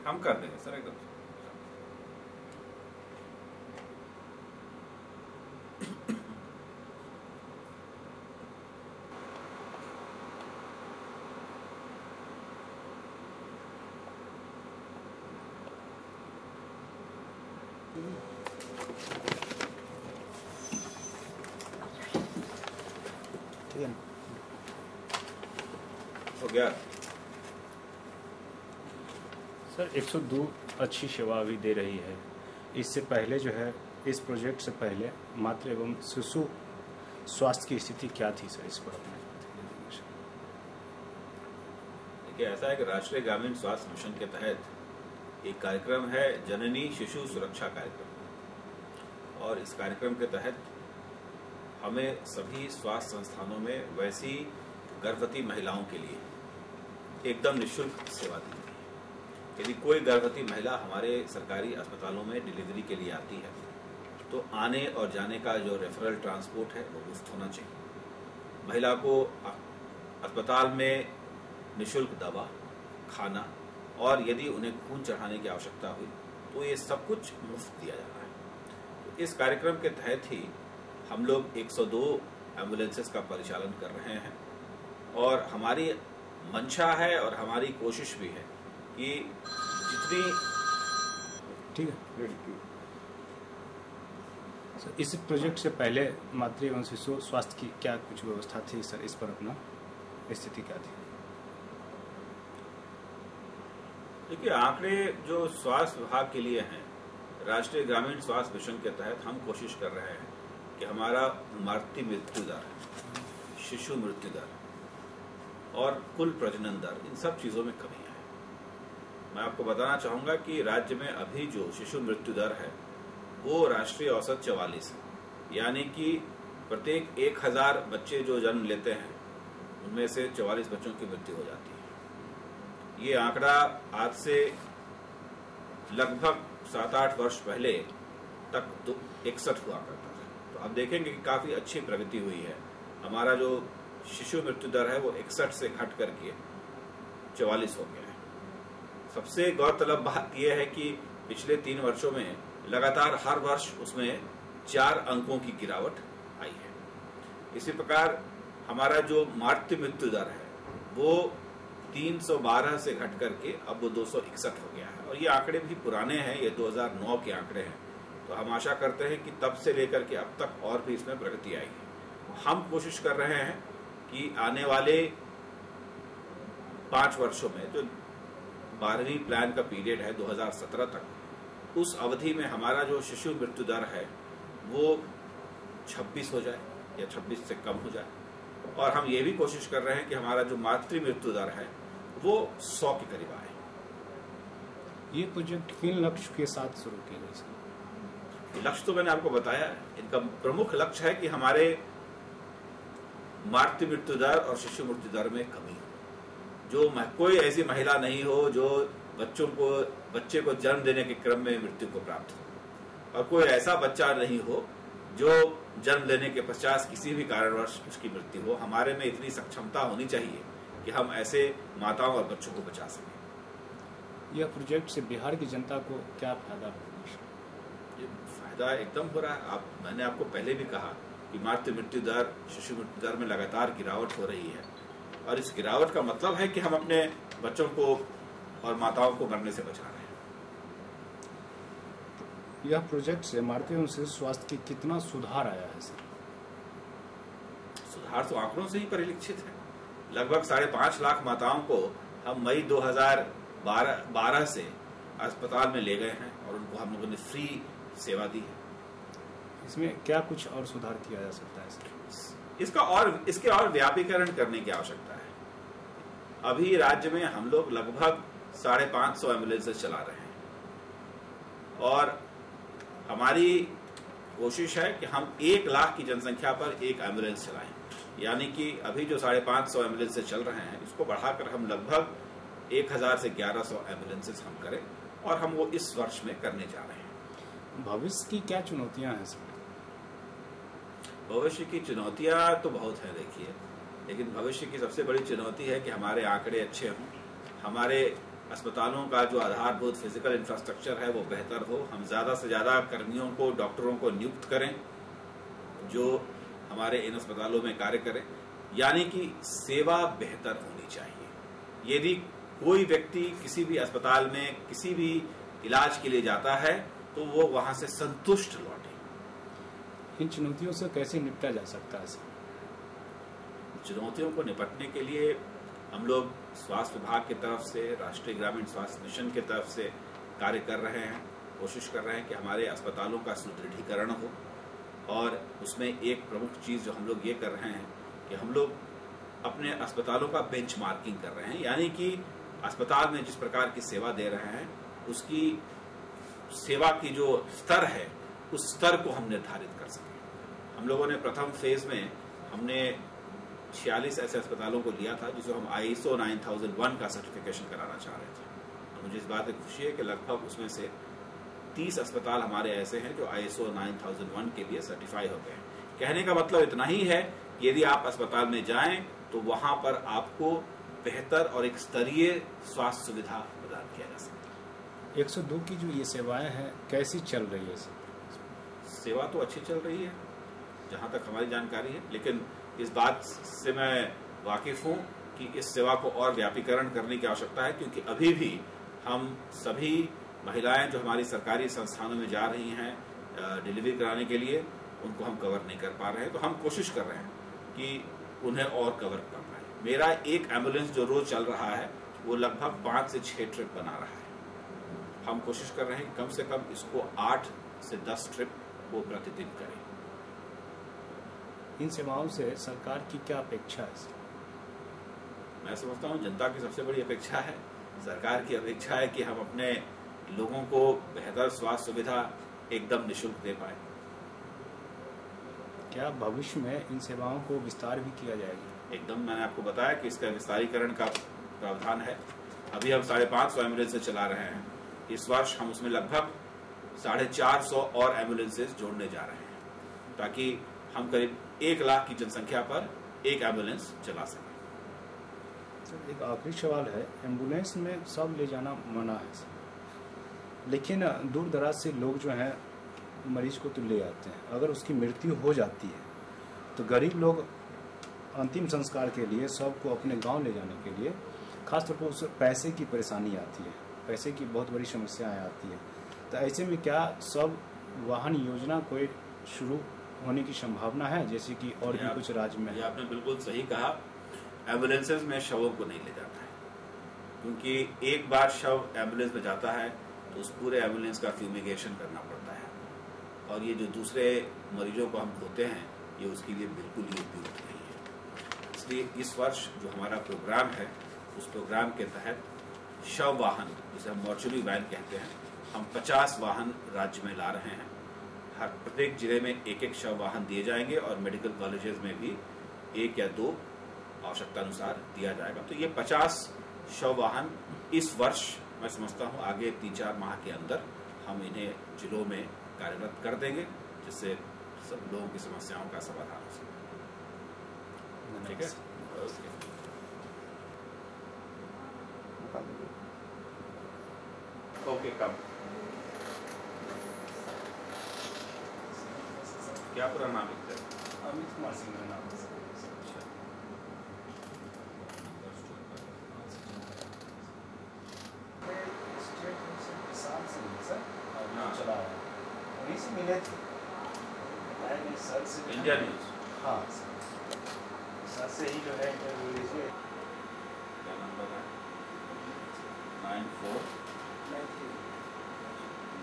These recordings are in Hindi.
हम कर देंगे सर एकदम। ठीक है हो गया सर। 102 अच्छी सेवा अभी दे रही है। इससे पहले जो है, इस प्रोजेक्ट से पहले मातृ एवं शिशु स्वास्थ्य की स्थिति क्या थी सर? इस पर अपने देखिए, ऐसा है कि राष्ट्रीय ग्रामीण स्वास्थ्य मिशन के तहत एक कार्यक्रम है जननी शिशु सुरक्षा कार्यक्रम, और इस कार्यक्रम के तहत हमें सभी स्वास्थ्य संस्थानों में वैसी गर्भवती महिलाओं के लिए एकदम निःशुल्क सेवा दी जाती है। यदि कोई गर्भवती महिला हमारे सरकारी अस्पतालों में डिलीवरी के लिए आती है तो आने और जाने का जो रेफरल ट्रांसपोर्ट है वो मुफ्त होना चाहिए। महिला को अस्पताल में निःशुल्क दवा, खाना, और यदि उन्हें खून चढ़ाने की आवश्यकता हुई तो ये सब कुछ मुफ्त दिया जा रहा है। तो इस कार्यक्रम के तहत ही हम लोग 102 एम्बुलेंसेस का परिचालन कर रहे हैं, और हमारी मंशा है और हमारी कोशिश भी है कि जितनी ठीक है सर। इस प्रोजेक्ट से पहले मातृ एवं शिशु स्वास्थ्य की क्या कुछ व्यवस्था थी सर? इस पर अपना स्थिति क्या थी? देखिए, आंकड़े जो स्वास्थ्य विभाग के लिए हैं, राष्ट्रीय ग्रामीण स्वास्थ्य मिशन के तहत हम कोशिश कर रहे हैं कि हमारा मातृ मृत्यु दर, शिशु मृत्यु दर और कुल प्रजनन दर, इन सब चीजों में कमी है। मैं आपको बताना चाहूंगा कि राज्य में अभी जो शिशु मृत्यु दर है वो राष्ट्रीय औसत 44 है, यानी कि प्रत्येक 1000 बच्चे जो जन्म लेते हैं उनमें से 44 बच्चों की मृत्यु हो जाती है। ये आंकड़ा आज से लगभग 7-8 वर्ष पहले तक 61 हुआ करता था। तो अब देखेंगे कि काफी अच्छी प्रगति हुई है। हमारा जो शिशु मृत्यु दर है वो 61 से घट करके 44 हो गया है। सबसे गौरतलब बात यह है कि पिछले 3 वर्षों में लगातार हर वर्ष उसमें 4 अंकों की गिरावट आई है। इसी प्रकार हमारा जो मातृ मृत्यु दर है वो 312 से घट करके अब वो 261 हो गया है, और ये आंकड़े भी पुराने हैं, ये 2009 के आंकड़े हैं। तो हम आशा करते हैं कि तब से लेकर के अब तक और भी इसमें प्रगति आई है। हम कोशिश कर रहे हैं कि आने वाले 5 वर्षों में, जो 12वीं प्लान का पीरियड है 2017 तक, उस अवधि में हमारा जो शिशु मृत्यु दर है वो 26 हो जाए या 26 से कम हो जाए, और हम ये भी कोशिश कर रहे हैं कि हमारा जो मातृ मृत्यु दर है वो 100 के करीब आए। ये प्रोजेक्ट किन लक्ष्य के साथ शुरू किया गया? लक्ष्य तो मैंने आपको बताया है। इनका प्रमुख लक्ष्य है कि हमारे मातृ मृत्यु दर और शिशु मृत्यु दर में कमी हो। जो कोई ऐसी महिला नहीं हो जो बच्चे को जन्म देने के क्रम में मृत्यु को प्राप्त हो, और कोई ऐसा बच्चा नहीं हो जो जन्म लेने के पश्चात किसी भी कारणवश उसकी मृत्यु हो। हमारे में इतनी सक्षमता होनी चाहिए कि हम ऐसे माताओं और बच्चों को बचा सकें। यह प्रोजेक्ट से बिहार की जनता को क्या फायदा होगा? ये फायदा एकदम हो रहा है। मैंने आपको पहले भी कहा कि मातृ मृत्यु दर, शिशु मृत्यु दर में लगातार गिरावट हो रही है, और इस गिरावट का मतलब है कि हम अपने बच्चों को और माताओं को मरने से बचा रहे हैं। यह प्रोजेक्ट से मातृ एवं शिशु स्वास्थ्य की कितना सुधार आया है सर? सुधार तो आंकड़ों से ही परिलक्षित है। लगभग 5.5 लाख माताओं को हम मई 2012 से अस्पताल में ले गए हैं, और उनको हम लोगों ने फ्री सेवा दी है। इसमें क्या कुछ और सुधार किया जा सकता है सर? इसके और व्यापीकरण करने की आवश्यकता है। अभी राज्य में हम लोग लगभग 550 एम्बुलेंसेस चला रहे हैं, और हमारी कोशिश है कि हम 1 लाख की जनसंख्या पर एक एम्बुलेंस चलाएं। यानी कि अभी जो 550 एम्बुलेंसेस चल रहे हैं, इसको बढ़ाकर हम लगभग 1000 से 1100 एम्बुलेंसेस हम करें, और हम वो इस वर्ष में करने जा रहे हैं। भविष्य की क्या चुनौतियां हैं सर? भविष्य की चुनौतियां तो बहुत है देखिए, लेकिन भविष्य की सबसे बड़ी चुनौती है कि हमारे आंकड़े अच्छे हों, हमारे अस्पतालों का जो आधारभूत फिजिकल इंफ्रास्ट्रक्चर है वो बेहतर हो, हम ज़्यादा से ज़्यादा कर्मियों को, डॉक्टरों को नियुक्त करें जो हमारे इन अस्पतालों में कार्य करें, यानी कि सेवा बेहतर होनी चाहिए। यदि कोई व्यक्ति किसी भी अस्पताल में किसी भी इलाज के लिए जाता है तो वो वहां से संतुष्ट लौटे। इन चुनौतियों से कैसे निपटा जा सकता है? चुनौतियों को निपटने के लिए हम लोग स्वास्थ्य विभाग की तरफ से, राष्ट्रीय ग्रामीण स्वास्थ्य मिशन की तरफ से कार्य कर रहे हैं, कोशिश कर रहे हैं कि हमारे अस्पतालों का सुदृढ़ीकरण हो। और उसमें एक प्रमुख चीज़ जो हम लोग ये कर रहे हैं कि हम लोग अपने अस्पतालों का बेंचमार्किंग कर रहे हैं, यानी कि अस्पताल में जिस प्रकार की सेवा दे रहे हैं उसकी सेवा की जो स्तर है उस स्तर को हम निर्धारित कर सकें। हम लोगों ने प्रथम फेज में हमने 46 ऐसे अस्पतालों को लिया था जिसको हम ISO 9001 का सर्टिफिकेशन कराना चाह रहे थे। तो मुझे इस बात की खुशी है कि लगभग उसमें से 30 अस्पताल हमारे ऐसे हैं जो ISO 9001 के लिए सर्टिफाई हो गए हैं। कहने का मतलब इतना ही है कि यदि आप अस्पताल में जाएं तो वहां पर आपको बेहतर और एक स्तरीय स्वास्थ्य सुविधा प्रदान किया जा सकता है। 102 की जो ये सेवाएं हैं कैसी चल रही है? सेवा तो अच्छी चल रही है जहां तक हमारी जानकारी है, लेकिन इस बात से मैं वाकिफ हूं कि इस सेवा को और व्यापीकरण करने की आवश्यकता है, क्योंकि अभी भी हम सभी महिलाएं जो हमारी सरकारी संस्थानों में जा रही हैं डिलीवरी कराने के लिए, उनको हम कवर नहीं कर पा रहे हैं। तो हम कोशिश कर रहे हैं कि उन्हें और कवर कर पाए। मेरा एक एम्बुलेंस जो रोज चल रहा है वो लगभग 5 से 6 ट्रिप बना रहा है। हम कोशिश कर रहे हैं कम से कम इसको 8 से 10 ट्रिप वो प्रतिदिन करें। इन सेवाओं से सरकार की क्या अपेक्षा है? मैं समझता हूँ जनता की सबसे बड़ी अपेक्षा है, सरकार की अपेक्षा है कि हम अपने लोगों को बेहतर स्वास्थ्य सुविधा एकदम निःशुल्क दे पाए। क्या भविष्य में इन सेवाओं को विस्तार भी किया जाएगा? एकदम, मैंने आपको बताया कि इसका विस्तारीकरण का प्रावधान है। अभी हम 550 एम्बुलेंसेज चला रहे हैं। इस वर्ष हम उसमें लगभग 450 और एम्बुलेंसेज जोड़ने जा रहे हैं ताकि हम करीब 1 लाख की जनसंख्या पर एक एम्बुलेंस चला सकें। एक आखिरी सवाल है, एम्बुलेंस में सब ले जाना मना है, लेकिन दूर दराज से लोग जो हैं मरीज को तो ले आते हैं। अगर उसकी मृत्यु हो जाती है तो गरीब लोग अंतिम संस्कार के लिए सबको अपने गांव ले जाने के लिए खासतौर पर उस पैसे की परेशानी आती है, पैसे की बहुत बड़ी समस्याएं आती है। तो ऐसे में क्या सब वाहन योजना कोई शुरू होने की संभावना है, जैसे कि और भी कुछ राज्य में? आपने बिल्कुल सही कहा। एम्बुलेंसेज में शवों को नहीं ले जाता है, क्योंकि एक बार शव एम्बुलेंस में जाता है तो उस पूरे एम्बुलेंस का फ्यूमिगेशन करना पड़ता है, और ये जो दूसरे मरीजों को हम धोते हैं ये उसके लिए बिल्कुल ही उपयुक्त नहीं है। इसलिए इस वर्ष जो हमारा प्रोग्राम है उस प्रोग्राम के तहत शव वाहन, जिसे हम मॉर्चुरी वैन कहते हैं, हम 50 वाहन राज्य में ला रहे हैं। हर प्रत्येक जिले में एक एक शव वाहन दिए जाएंगे और मेडिकल कॉलेजेस में भी 1 या 2 आवश्यकता अनुसार दिया जाएगा। तो ये 50 शव वाहन इस वर्ष, मैं समझता हूँ आगे 3-4 माह के अंदर हम इन्हें जिलों में कार्यरत कर देंगे, जिससे सब लोगों की समस्याओं का समाधान हो सके। ठीक है, ओके। कब क्या पूरा नाम लिखते हैं? अमित कुमार सिंह का नाम है। चला है, उन्हीं से मिले थे सर से, इंडिया न्यूज। हाँ सर से ही जो है इंटरव्यू लीजिए। क्या नंबर है? 94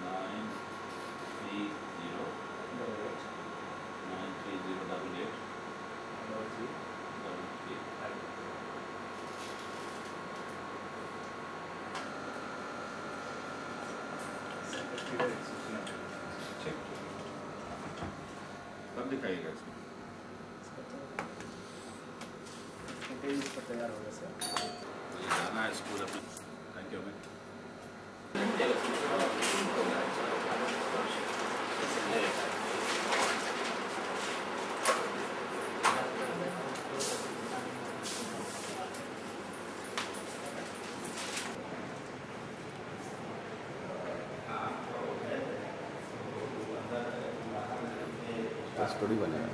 930 93088 कब दिखाइएगा इसमें? इस पर तैयार होगा सर। ये जाना है स्कूल अपने। Thank you. स्टोरी बनेगा।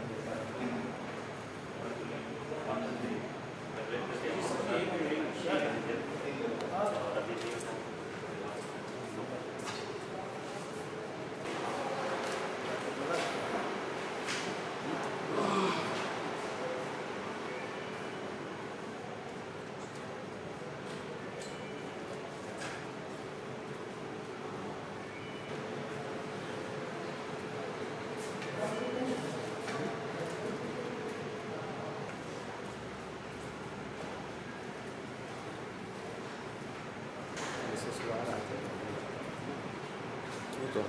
तो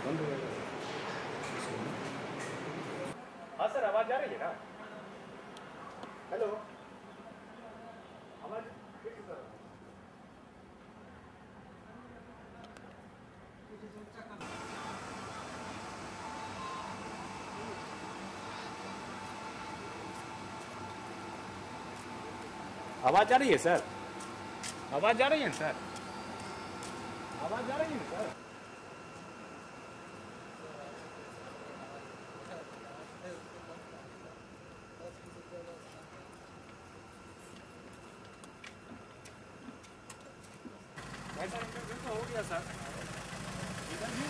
बंद हो गया। हाँ सर, आवाज आ रही है ना? हेलो, आवाज ठीक है सर। आवाज आ रही है सर? आवाज आ रही है सर? आवाज आ रही है सर? ऐसा इंटरव्यू तो हो गया सर, इंटरव्यू